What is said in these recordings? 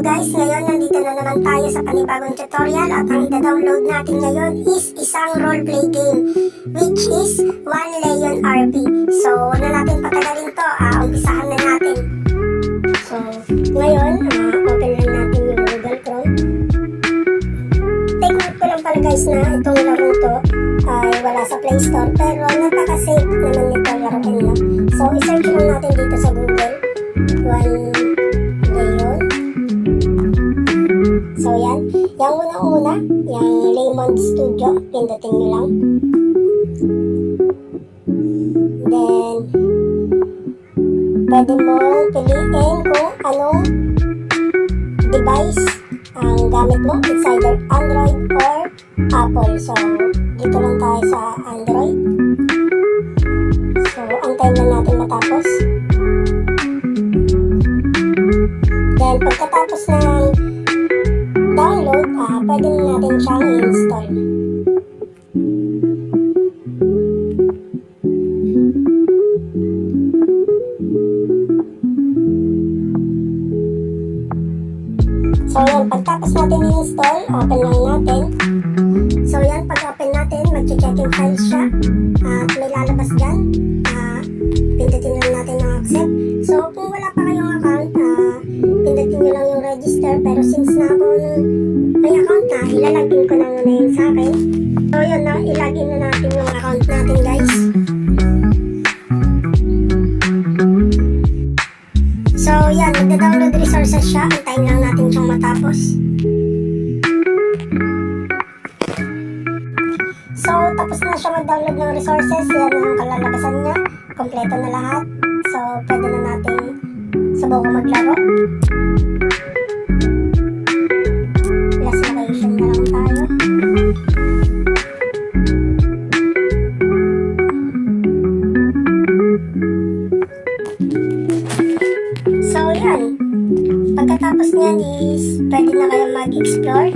So guys, ngayon nandito na naman tayo sa panibagong tutorial at ang ida-download natin ngayon is isang roleplay game which is 1 Leon RP. So, wala natin patagalin to, umpisahan na natin. So, ngayon, open lang natin yung Google Chrome. Take note ko lang pala guys na itong laro to ay wala sa Play Store pero napaka-safe naman nito laruin mo. So, isearch lang natin dito sa Google 1 Leon. So yan, yung unang-una, yung Lemon Studio, pindutin nyo lang. Then, pwede mong piliin kung anong device ang gamit mo. It's either Android or Apple. So, dito lang tayo sa Android. So, antayin lang natin matapos. Then, pagkatapos ng download, pwede na natin siyang i-install. So yan, pagtapos natin i-install, open lang natin. So yan, pag open natin, mag-check yung files siya. At may lalabas dyan. Pindutin lang natin ng accept. So kung wala pa kayong account, pindutin nyo lang yung register. Pero since na ako may account na, ilalagin ko na muna yun sa akin. So yun na, ilagin na natin yung account natin guys. So yan, magda-download resources siya. Antayin lang natin siyang matapos. So tapos na siya mag-download ng resources. Yan ang kalalabasan niya. Kompleto na lahat. So pwede na natin subukan maglaro. Last location na lang tayo. So yan, pagkatapos niyan is pwede na kayo mag-explore.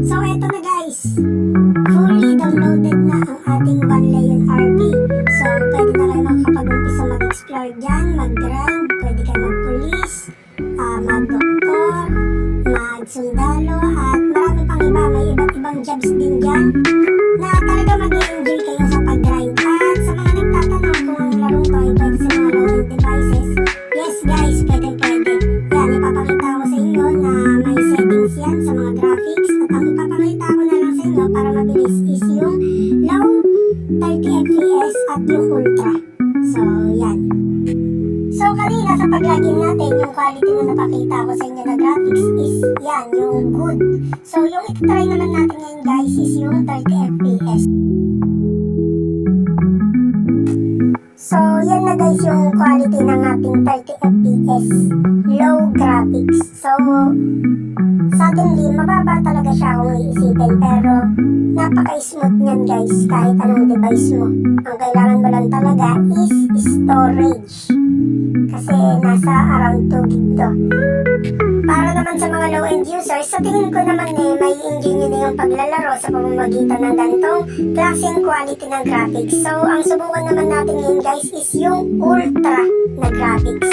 So eto na guys, fully downloaded na ang ating 1 Leon RP. So pwede na kayo makakapag-umpisa mag-explore dyan, mag-grind, pwede kayo mag-police, mag-doktor, mag-sundalo, at marami pang iba. May iba't ibang jobs din dyan na talaga mag-i-enjoy kayo sa pag-grind. At sa mga nagtatanong kung ang larong to ay pwede sa mga low-end devices, yes guys, pwede. Yan, ipapakita ko sa inyo na may settings yan sa mga graphics. At ang ipapakita ko na lang sa inyo para mabilis is yung low 30 fps at yung ultra. So, yan. So, kanina sa pag-login natin, yung quality na napakita ko sa inyo na graphics is yan, yung good. So, yung itry naman natin ngayon guys is yung 30 fps. So, yan na guys yung quality ng ating 30 fps low graphics. So, suddenly, mababa talaga siya kung iisipin. Pero, napaka-smooth niyan guys kahit anong device mo. Ang kailangan mo lang talaga is storage. Kasi nasa around 2 gig to. Para naman sa mga low-end users, sa tingin ko naman may enjoy nyo na yung paglalaro sa pamamagitan ng ganitong klaseng quality ng graphics. So, ang subukan naman natin ngayon guys is yung ultra na graphics.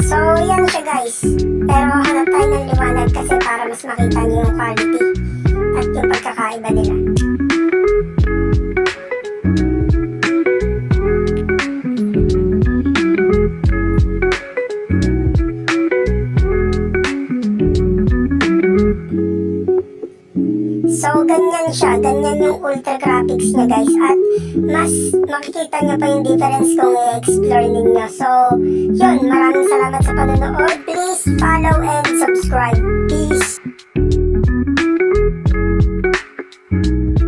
So, yan siya guys. Pero hanap tayo ng liwanag kasi para mas makita nyo yung quality at yung pagkakaiba nila. So, ganyan siya. Ganyan yung ultra graphics niya guys. At mas makikita niyo pa yung difference kung i-explore ninyo. So, yun. Maraming salamat sa panonood. Please follow and subscribe. Peace!